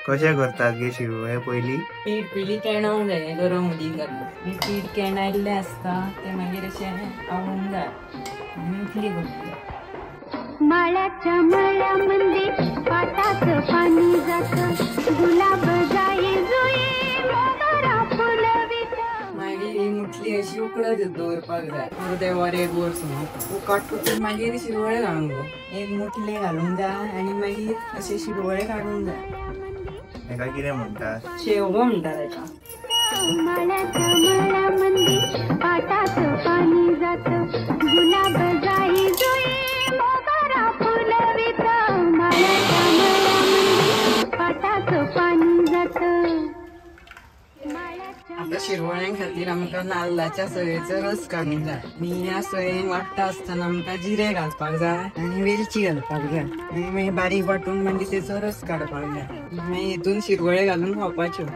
कशे करतात गे शिरवळे पहिली? पीठ पिली केणावंक जाय गरम उदीक घालून पीठ केणायल्ले असता ते मागीर अशें आवळूंक जाय आनी इतली करता। माळ्याच्या मळ्यामध्ये पाटाचं पाणी जातं, गुलाब जाई जुई मोगरा फुलवित। मागीर ही मुठली अशी उकडत दवरपाक जाय अर्दे वर एक वर सुमार उकडटून मागीर शिरवळे घालूंक जाय, एक मुठले घालूंक जाय आनी मागीर अशे शिरवळे काडूंक जाय। हेका कितें म्हणतात? शेवगो म्हणटा तेका। माळ्याच्या मळ्यामध्ये पाटाचं पाणी जातं, गुलाब जाई जुई मोगरा फुलवित। माळ्याच्या मळ्यामध्ये पाटाचं पाणी जातं। आता शिरवळ्यां खातीर आमकां नाल्लाच्या सयेचो रस काडूंक जाय आनी ह्या सयेक वाट्टा आसतना आमकां जिरें घालपाक जाय आनी वेलची घालपाक जाय आनी मागीर बारीक वांटून मागीर तेचो रस काडपाक जाय, मागीर हितून शिरवळे घालून खावपाच्यो।